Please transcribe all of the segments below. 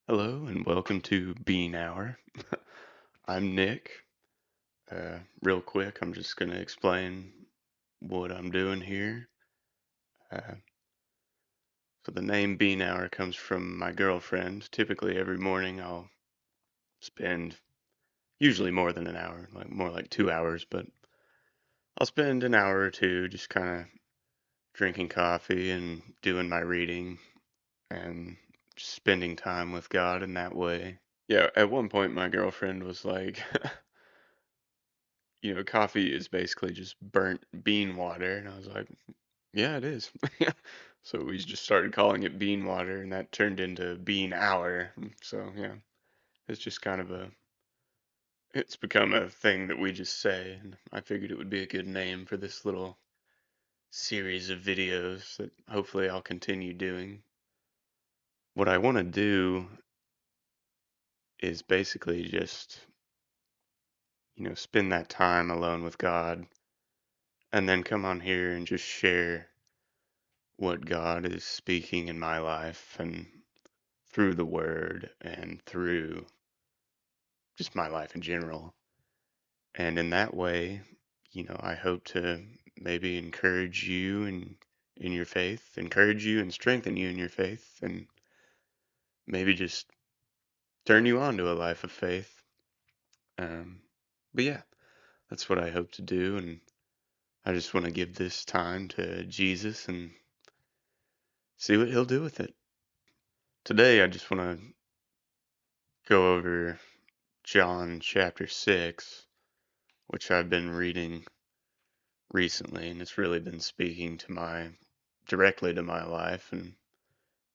Hello and welcome to Bean Hour. I'm Nick. Real quick, I'm just going to explain what I'm doing here. Uh, so, the name Bean Hour comes from my girlfriend. Typically, every morning I'll spend usually more than an hour, like more like 2 hours, but I'll spend an hour or two just kind of drinking coffee and doing my reading and just spending time with God in that way. Yeah, at one point, my girlfriend was like, coffee is basically just burnt bean water. And I was like, yeah, it is. So we just started calling it bean water, and that turned into bean hour. So yeah, it's just it's become a thing that we just say. And I figured it would be a good name for this little series of videos that hopefully I'll continue doing. What I want to do is basically just, spend that time alone with God and then come on here and just share what God is speaking in my life and through the word and through just my life in general. And in that way, I hope to maybe encourage you in your faith, encourage you and strengthen you in your faith, and maybe just turn you on to a life of faith. Um, but yeah, that's what I hope to do, and I just want to give this time to Jesus and see what he'll do with it. Today, I just want to go over John chapter 6, which I've been reading recently, and it's really been speaking to my directly to my life, and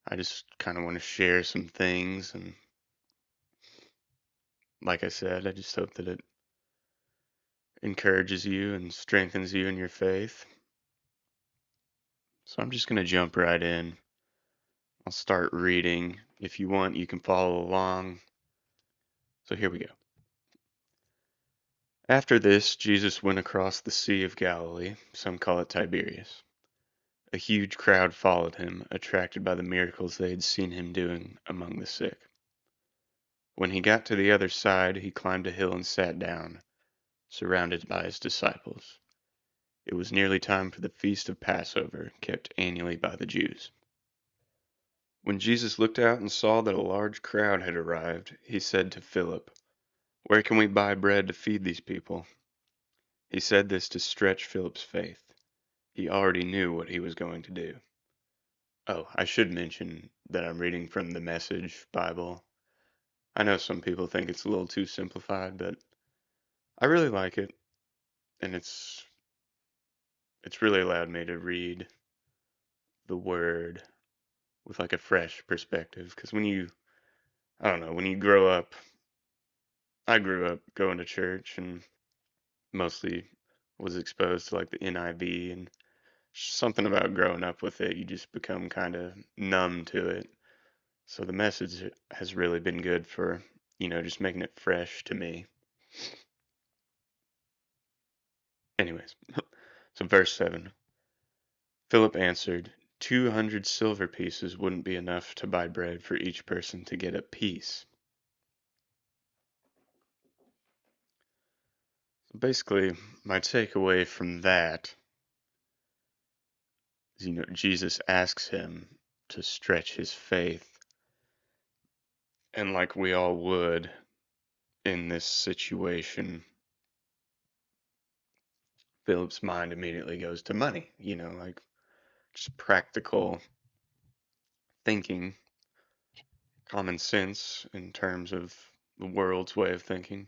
I just kind of want to share some things, and like I said, I just hope that it encourages you and strengthens you in your faith. So I'm just going to jump right in. I'll start reading. If you want, you can follow along. So here we go. After this, Jesus went across the Sea of Galilee, some call it Tiberias. A huge crowd followed him, attracted by the miracles they had seen him doing among the sick. When he got to the other side, he climbed a hill and sat down, surrounded by his disciples. It was nearly time for the feast of Passover, kept annually by the Jews. When Jesus looked out and saw that a large crowd had arrived, he said to Philip, "Where can we buy bread to feed these people?" He said this to stretch Philip's faith. He already knew what he was going to do. Oh, I should mention that I'm reading from the Message Bible. I know some people think it's a little too simplified, but I really like it, and it's really allowed me to read the word with like a fresh perspective. Because I don't know, when you grow up, I grew up going to church and mostly was exposed to like the NIV, and something about growing up with it, you just become kind of numb to it. So the message has really been good for, just making it fresh to me. Anyways, so verse 7. Philip answered, 200 silver pieces wouldn't be enough to buy bread for each person to get a piece. So basically, my takeaway from that is, Jesus asks him to stretch his faith. And like we all would in this situation, Philip's mind immediately goes to money, like just practical thinking, common sense in terms of the world's way of thinking.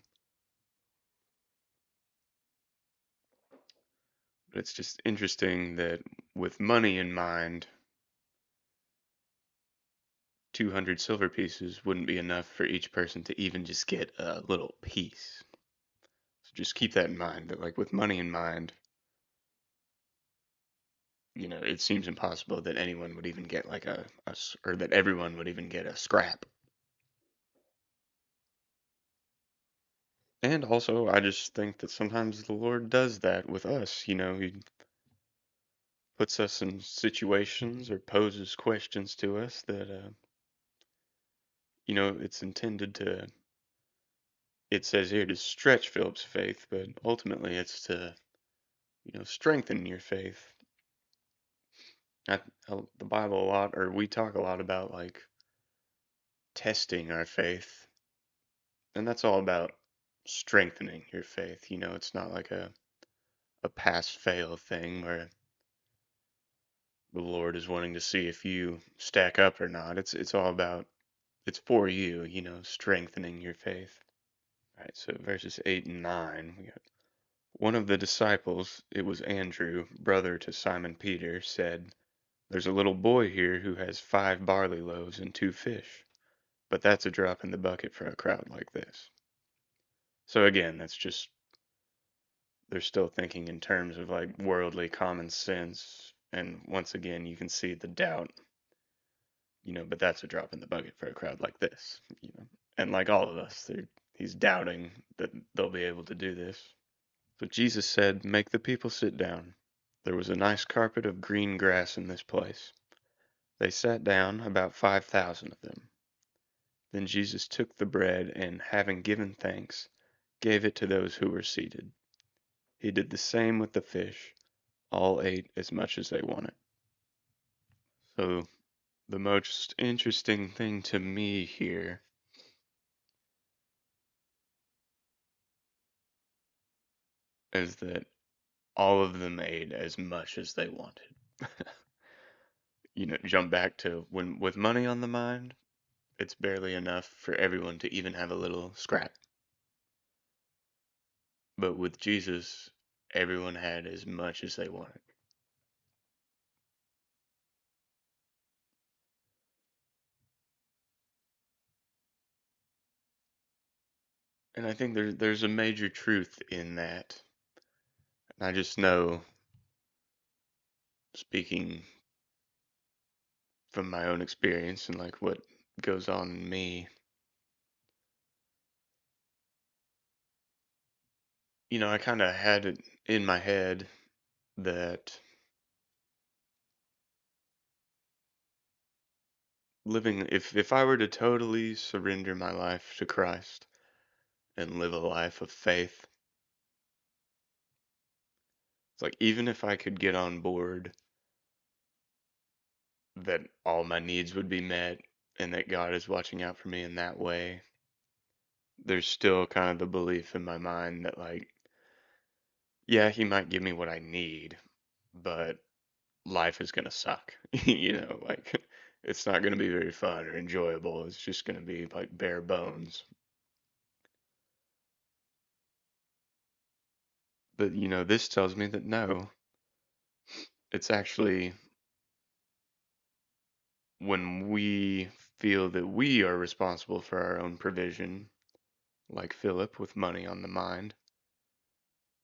But it's just interesting that with money in mind, 200 silver pieces wouldn't be enough for each person to even just get a little piece. So just keep that in mind that, like, with money in mind, it seems impossible that anyone would even get like or that everyone would even get a scrap. And also, I just think that sometimes the Lord does that with us. He puts us in situations or poses questions to us that, it's intended to, it says here to stretch Philip's faith, but ultimately it's to, strengthen your faith. The Bible a lot, or we talk a lot about like testing our faith, and that's all about strengthening your faith. It's not like a pass fail thing where the Lord is wanting to see if you stack up or not. It's all about, it's for you, strengthening your faith. All right, so verses 8 and 9, we got one of the disciples, it was Andrew, brother to Simon Peter, said, "There's a little boy here who has 5 barley loaves and 2 fish, but that's a drop in the bucket for a crowd like this." So again, that's just, they're still thinking in terms of like worldly common sense. And once again, you can see the doubt, but that's a drop in the bucket for a crowd like this. And like all of us, he's doubting that they'll be able to do this. So Jesus said, "Make the people sit down." There was a nice carpet of green grass in this place. They sat down, about 5,000 of them. Then Jesus took the bread and, having given thanks, gave it to those who were seated. He did the same with the fish. All ate as much as they wanted. So, the most interesting thing to me here is that all of them ate as much as they wanted. Jump back to when with money on the mind, it's barely enough for everyone to even have a little scrap. But with Jesus, everyone had as much as they wanted. And I think there's a major truth in that. And I just know, speaking from my own experience and like what goes on in me, I kind of had it in my head that living, if I were to totally surrender my life to Christ and live a life of faith, it's like even if I could get on board that all my needs would be met and that God is watching out for me in that way, there's still kind of the belief in my mind that like, yeah, he might give me what I need, but life is gonna suck. Like it's not gonna be very fun or enjoyable. It's just gonna be like bare bones. But this tells me that no, it's actually when we feel that we are responsible for our own provision, like Philip with money on the mind,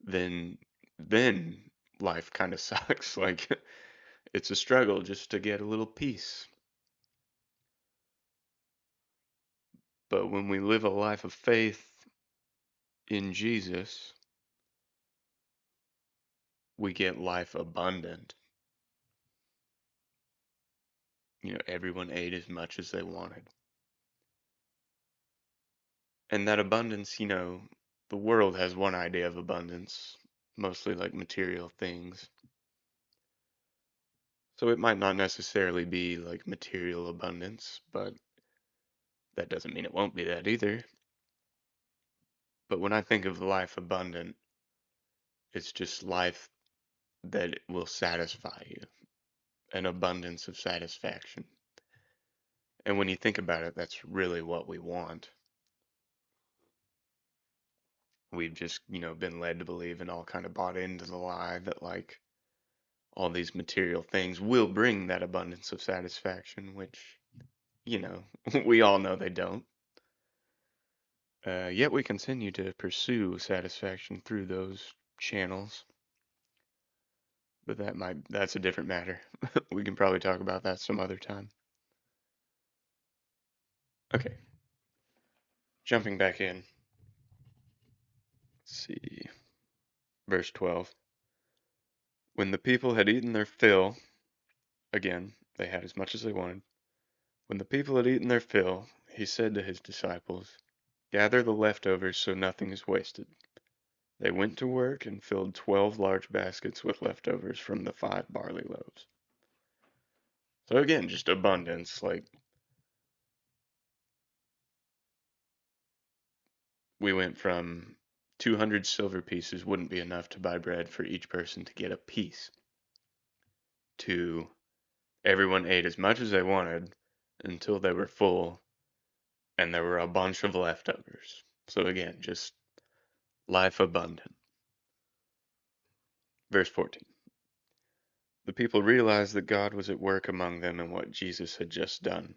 then then life kind of sucks. Like it's a struggle just to get a little peace. But when we live a life of faith in Jesus, we get life abundant. Everyone ate as much as they wanted. And that abundance, the world has one idea of abundance, mostly like material things. So it might not necessarily be like material abundance, but that doesn't mean it won't be that either. But when I think of life abundant, it's just life that will satisfy you, an abundance of satisfaction. And when you think about it, that's really what we want. We've just, been led to believe and all kind of bought into the lie that like all these material things will bring that abundance of satisfaction, which, you know, we all know they don't. Yet we continue to pursue satisfaction through those channels. But that's a different matter. We can probably talk about that some other time. Okay, jumping back in. Let's see. Verse 12. When the people had eaten their fill, again, they had as much as they wanted. When the people had eaten their fill, He said to his disciples, "Gather the leftovers so nothing is wasted." They went to work and filled 12 large baskets with leftovers from the 5 barley loaves. So again, just abundance. Like, we went from 200 silver pieces wouldn't be enough to buy bread for each person to get a piece, to everyone ate as much as they wanted until they were full and there were a bunch of leftovers. So again, just life abundant. Verse 14. The people realized that God was at work among them in what Jesus had just done.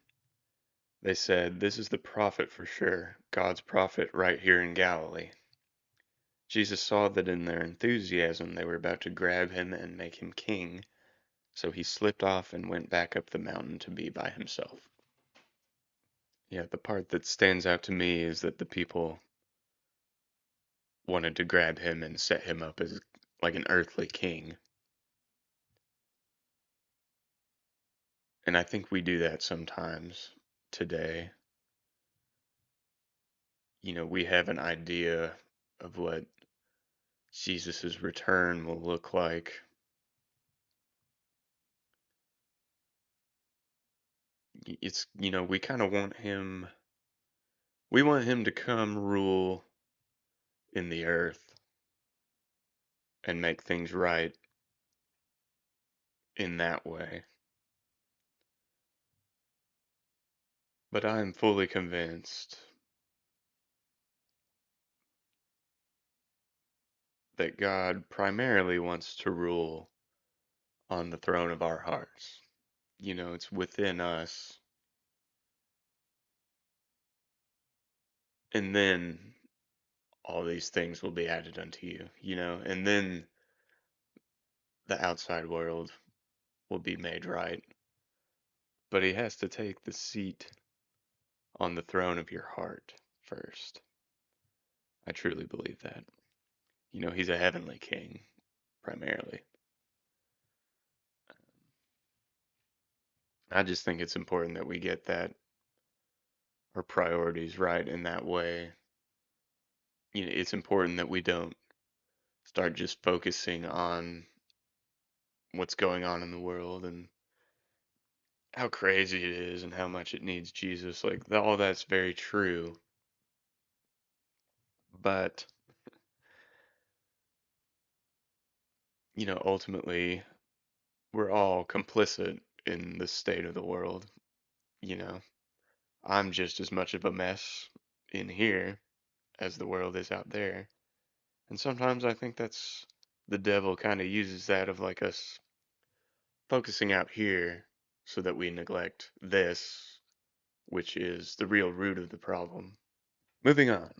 They said, "This is the prophet for sure, God's prophet right here in Galilee." Jesus saw that in their enthusiasm they were about to grab him and make him king, so he slipped off and went back up the mountain to be by himself. Yeah, the part that stands out to me is that the people wanted to grab him and set him up as like an earthly king. And I think we do that sometimes today. We have an idea of what Jesus' return will look like. We kind of we want him to come rule in the earth and make things right in that way. But I am fully convinced that God primarily wants to rule on the throne of our hearts. It's within us. And then all these things will be added unto you, and then the outside world will be made right. But he has to take the seat on the throne of your heart first. I truly believe that. He's a heavenly king, primarily. I just think it's important that we get our priorities right in that way. It's important that we don't start just focusing on what's going on in the world and how crazy it is and how much it needs Jesus. Like, all that's very true. But, ultimately, we're all complicit in the state of the world. You know, I'm just as much of a mess in here as the world is out there. And sometimes I think that's the devil kind of uses that of like us focusing out here so that we neglect this, which is the real root of the problem. Moving on.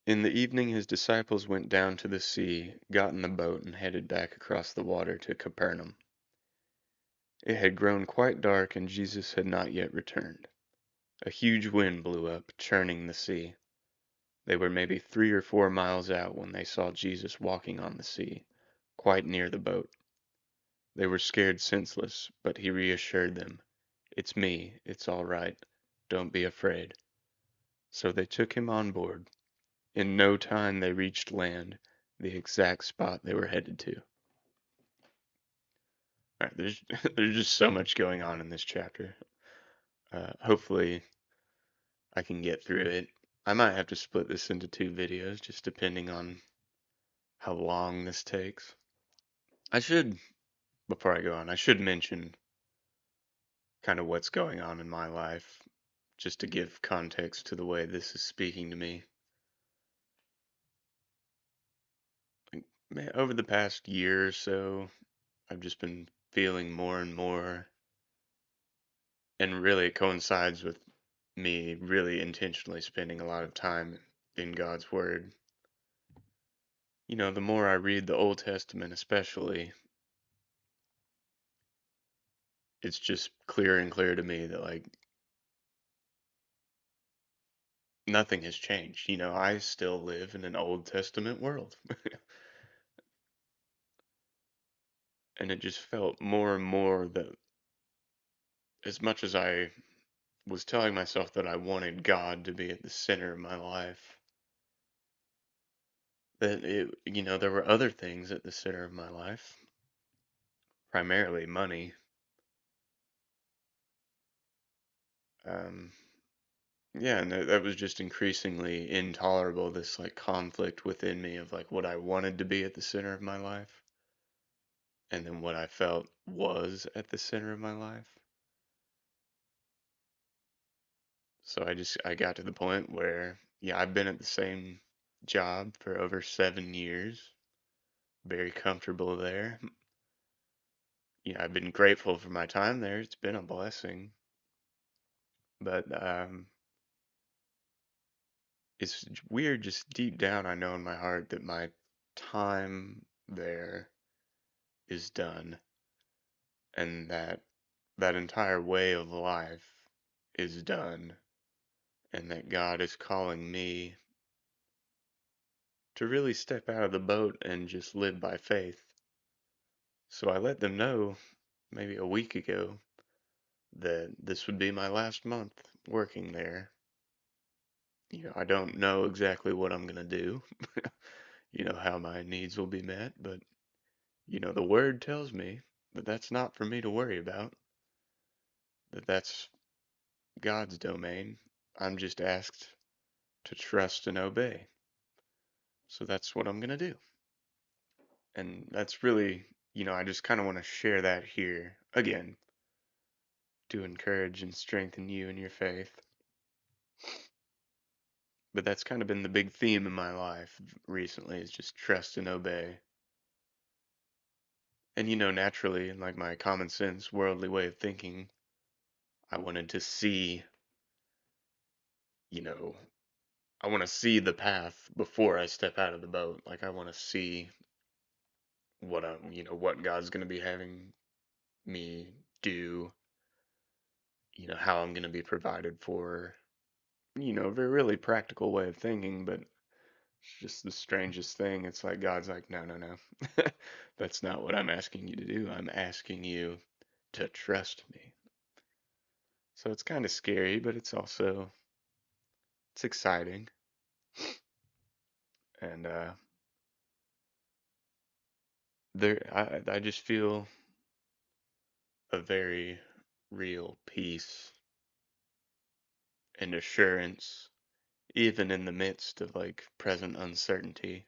In the evening, his disciples went down to the sea, got in the boat, and headed back across the water to Capernaum. It had grown quite dark, and Jesus had not yet returned. A huge wind blew up, churning the sea. They were maybe 3 or 4 miles out when they saw Jesus walking on the sea, quite near the boat. They were scared senseless, but he reassured them. "It's me. It's all right. Don't be afraid." So they took him on board. In no time they reached land, the exact spot they were headed to. All right, there's there's just so much going on in this chapter. Hopefully I can get through it. I might have to split this into 2 videos, just depending on how long this takes. I should, before I go on, I should mention kind of what's going on in my life, just to give context to the way this is speaking to me. Like, man, over the past year or so, I've just been feeling more and more, and really it coincides with me really intentionally spending a lot of time in God's Word. The more I read the Old Testament, especially, it's just clearer and clearer to me that, like, nothing has changed. I still live in an Old Testament world. And it just felt more and more that as much as I was telling myself that I wanted God to be at the center of my life. That there were other things at the center of my life, primarily money. Um, yeah, and that was just increasingly intolerable, this like conflict within me of like what I wanted to be at the center of my life and then what I felt was at the center of my life. So I got to the point where, yeah, I've been at the same job for over 7 years, very comfortable there. Yeah, I've been grateful for my time there. It's been a blessing, but it's weird. Just deep down, I know in my heart that my time there is done, and that entire way of life is done, and that God is calling me to really step out of the boat and just live by faith. So I let them know maybe a week ago that this would be my last month working there. I don't know exactly what I'm gonna do, how my needs will be met, but the word tells me that that's not for me to worry about, that that's God's domain. I'm just asked to trust and obey. So that's what I'm gonna do. And that's really, I just kind of want to share that here again to encourage and strengthen you in your faith. But that's kind of been the big theme in my life recently is just trust and obey. And naturally, in like my common sense, worldly way of thinking, I wanted to see, you know, I want to see the path before I step out of the boat. Like I want to see what God's going to be having me do, how I'm going to be provided for, a very really practical way of thinking, but it's just the strangest thing. It's like God's like, no, no, no. That's not what I'm asking you to do. I'm asking you to trust me. So it's kind of scary, but it's exciting. And I just feel a very real peace and assurance, even in the midst of like present uncertainty.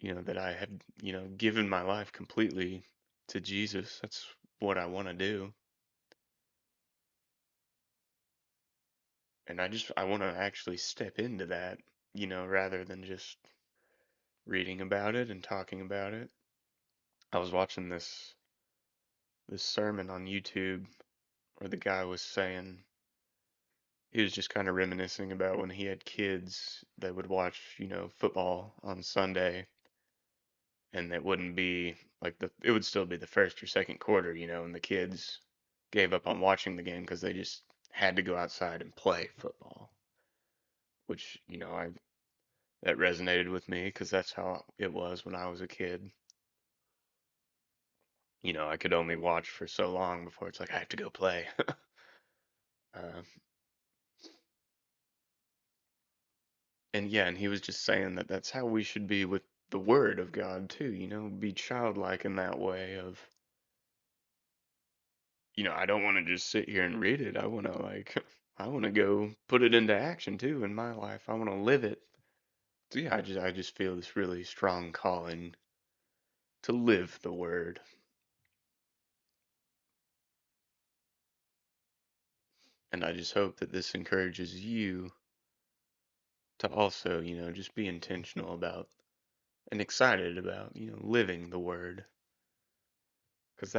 That I have, given my life completely to Jesus. That's what I want to do. And I want to actually step into that, rather than just reading about it and talking about it. I was watching this sermon on YouTube where the guy was saying he was just kind of reminiscing about when he had kids that would watch, football on Sunday and it wouldn't be like it would still be the first or second quarter, and the kids gave up on watching the game because they just had to go outside and play football, which, that resonated with me because that's how it was when I was a kid. I could only watch for so long before it's like I have to go play. uh, and yeah, and he was just saying that that's how we should be with the Word of God too. Be childlike in that way of, I don't want to just sit here and read it. I want to like, I want to go put it into action too in my life. I want to live it. So yeah, I just feel this really strong calling to live the Word. And I just hope that this encourages you to also, just be intentional about and excited about, living the word. Because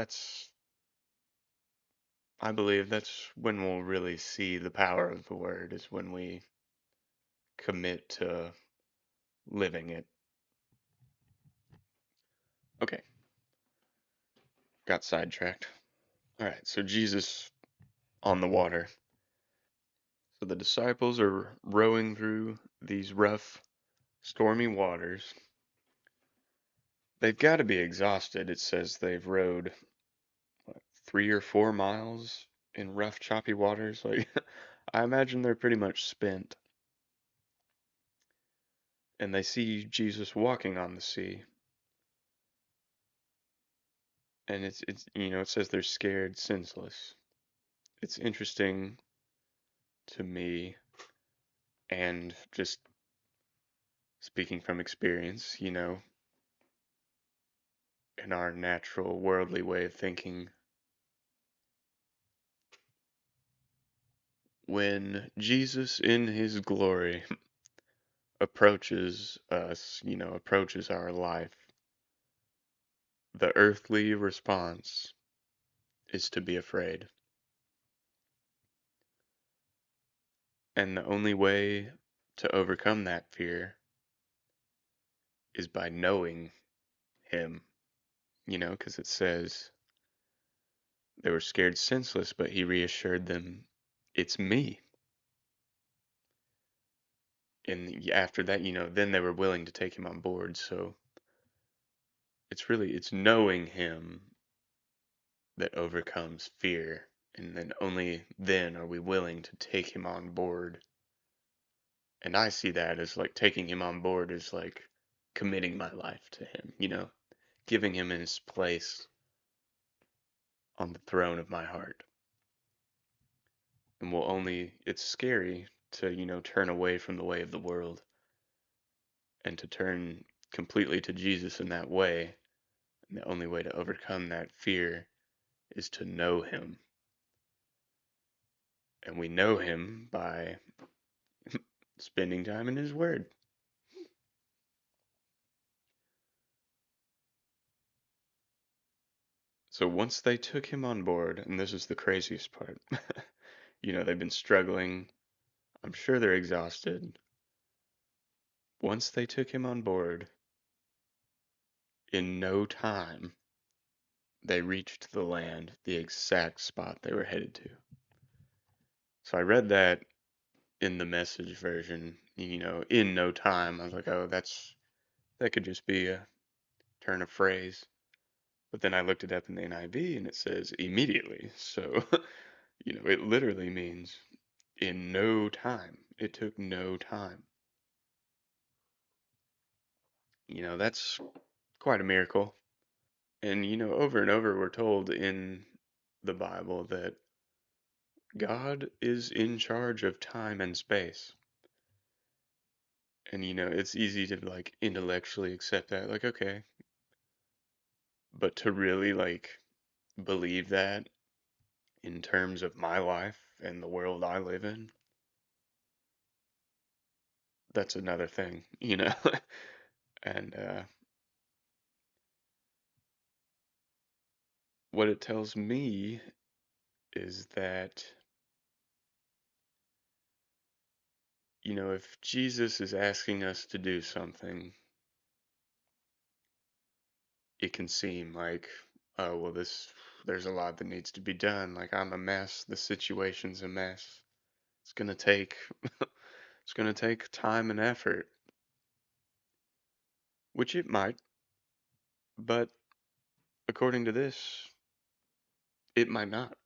I believe that's when we'll really see the power of the word, is when we commit to living it. Okay, got sidetracked. All right, so Jesus on the water. So the disciples are rowing through these rough, stormy waters. They've got to be exhausted. It says they've rowed what, 3 or 4 miles in rough, choppy waters. Like, I imagine they're pretty much spent, and they see Jesus walking on the sea, and it says they're scared, senseless. It's interesting to me, and just speaking from experience, in our natural worldly way of thinking, when Jesus in his glory approaches us, approaches our life, the earthly response is to be afraid. And the only way to overcome that fear is by knowing him, because it says they were scared senseless, but he reassured them, it's me. And after that, then they were willing to take him on board. So it's knowing him that overcomes fear. And then only then are we willing to take him on board. And I see that as like taking him on board is like committing my life to him, giving him his place on the throne of my heart. And it's scary to, turn away from the way of the world and to turn completely to Jesus in that way. And the only way to overcome that fear is to know him. And we know him by spending time in his word. So once they took him on board, and this is the craziest part, they've been struggling. I'm sure they're exhausted. Once they took him on board, in no time, they reached the land, the exact spot they were headed to. So I read that in the message version, in no time. I was like, oh, that could just be a turn of phrase. But then I looked it up in the NIV and it says immediately. So, it literally means in no time. It took no time. That's quite a miracle. And, over and over we're told in the Bible that God is in charge of time and space. And, it's easy to like intellectually accept that, like, okay. But to really like believe that in terms of my life and the world I live in, that's another thing. And what it tells me is that, if Jesus is asking us to do something, it can seem like, oh, well, there's a lot that needs to be done. Like, I'm a mess. The situation's a mess. It's gonna take, it's gonna take time and effort, which it might, but according to this, it might not.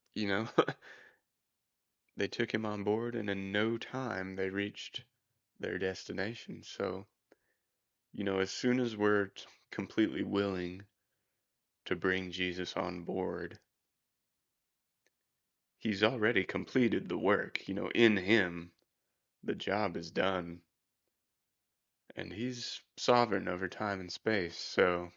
They took him on board, and in no time they reached their destination. So, as soon as we're completely willing to bring Jesus on board, he's already completed the work. In him, the job is done, and he's sovereign over time and space. So,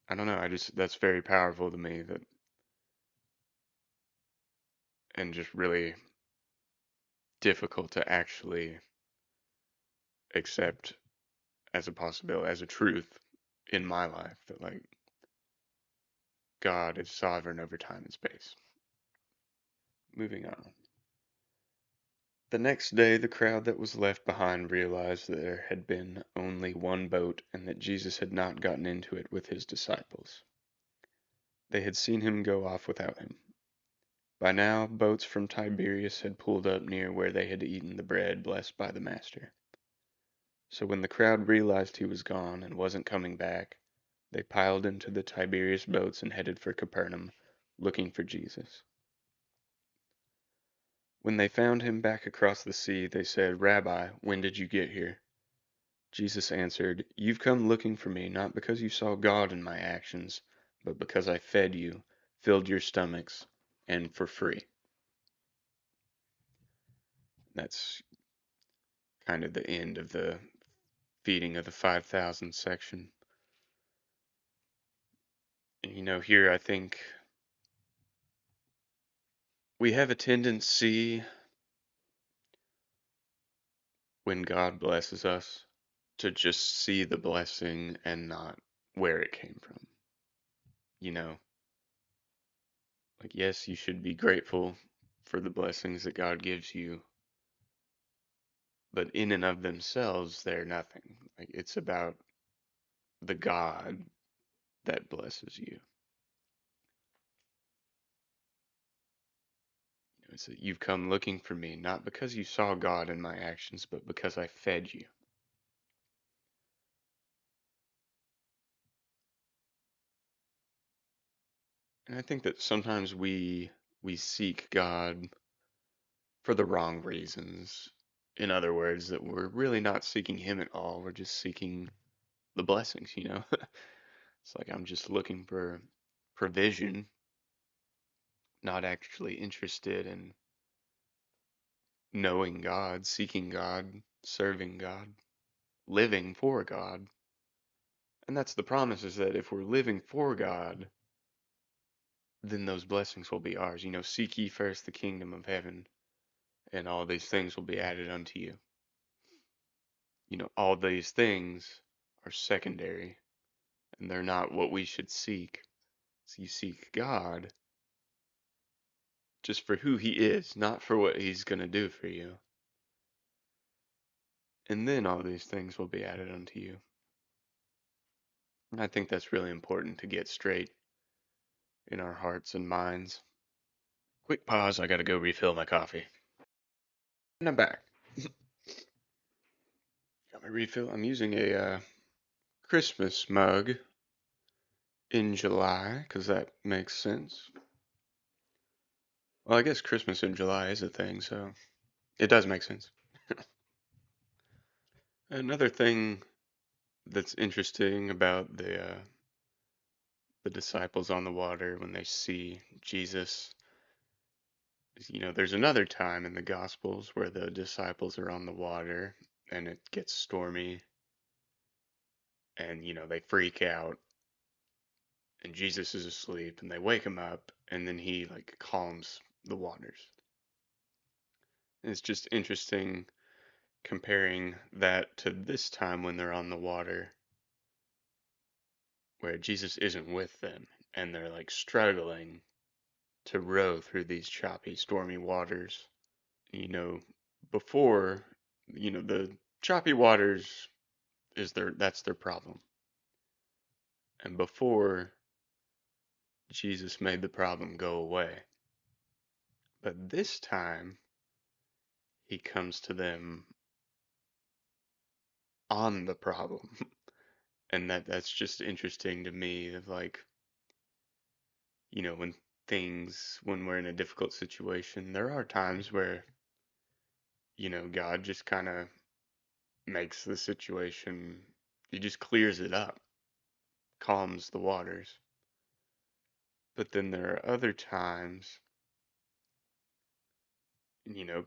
I don't know. That's very powerful to me, and just really difficult to actually accept as a possibility, as a truth in my life that like God is sovereign over time and space. Moving on. The next day, the crowd that was left behind realized that there had been only one boat and that Jesus had not gotten into it with his disciples. They had seen him go off without him. By now, boats from Tiberias had pulled up near where they had eaten the bread blessed by the Master. So when the crowd realized he was gone and wasn't coming back, They piled into the Tiberias boats and headed for Capernaum, looking for Jesus. When they found him back across the sea, they said, "Rabbi, when did you get here?" Jesus answered, "You've come looking for me not because you saw God in my actions, but because I fed you, filled your stomachs, and for free." That's kind of the end of the feeding of the 5,000 section. And here I think we have a tendency when God blesses us to just see the blessing and not where it came from. You know, like, yes, you should be grateful for the blessings that God gives you, but in and of themselves, they're nothing. Like, it's about the God that blesses you. It's that you've come looking for me, not because you saw God in my actions, but because I fed you. And I think that sometimes we seek God for the wrong reasons. In other words, that we're really not seeking Him at all. We're just seeking the blessings. It's like I'm just looking for provision, not actually interested in knowing God, seeking God, serving God, living for God. And that's the promise, is that if we're living for God, then those blessings will be ours. Seek ye first the kingdom of heaven, and all these things will be added unto you. All these things are secondary, and they're not what we should seek. So you seek God just for who He is, not for what He's going to do for you. And then all these things will be added unto you. And I think that's really important to get straight in our hearts and minds. Quick pause, I gotta go refill my coffee. And I'm back. Got my refill. I'm using a Christmas mug in July, because that makes sense. Well, I guess Christmas in July is a thing, so it does make sense. Another thing that's interesting about the disciples on the water when they see Jesus is, there's another time in the Gospels where the disciples are on the water and it gets stormy and, they freak out and Jesus is asleep and they wake him up and then he like calms the waters. And it's just interesting comparing that to this time when they're on the water where Jesus isn't with them and they're like struggling to row through these choppy, stormy waters. You know, before, the choppy waters that's their problem. And before Jesus made the problem go away. But this time he comes to them on the problem. And that's just interesting to me of like, when we're in a difficult situation, there are times where, God just kind of makes the situation, he just clears it up, calms the waters. But then there are other times,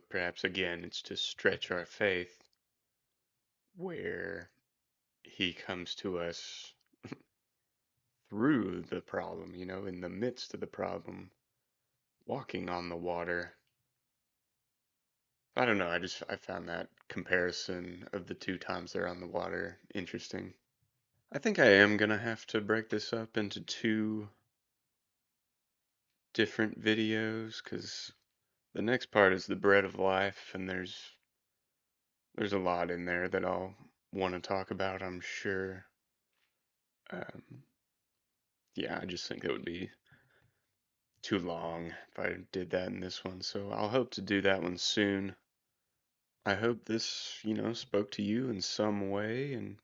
perhaps again, it's to stretch our faith, where he comes to us through the problem, in the midst of the problem, walking on the water. I don't know, I found that comparison of the two times they're on the water interesting. I think I am gonna have to break this up into two different videos, because the next part is the bread of life, and there's a lot in there that I'll want to talk about, I'm sure. Um, yeah, I just think it would be too long if I did that in this one, so I'll hope to do that one soon. I hope this, spoke to you in some way, and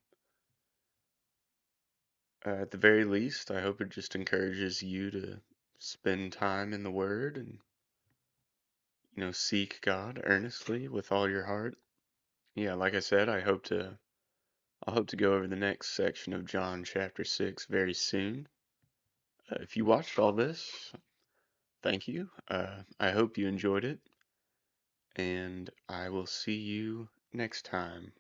At the very least, I hope it just encourages you to spend time in the Word and, seek God earnestly with all your heart. Yeah, like I said, I'll hope to go over the next section of John chapter 6 very soon. If you watched all this, thank you. I hope you enjoyed it, and I will see you next time.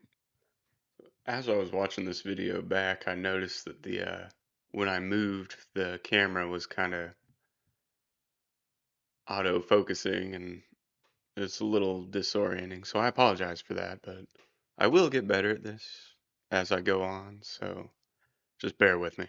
As I was watching this video back, I noticed that the when I moved, the camera was kind of auto focusing and it's a little disorienting. So I apologize for that, but I will get better at this as I go on. So just bear with me.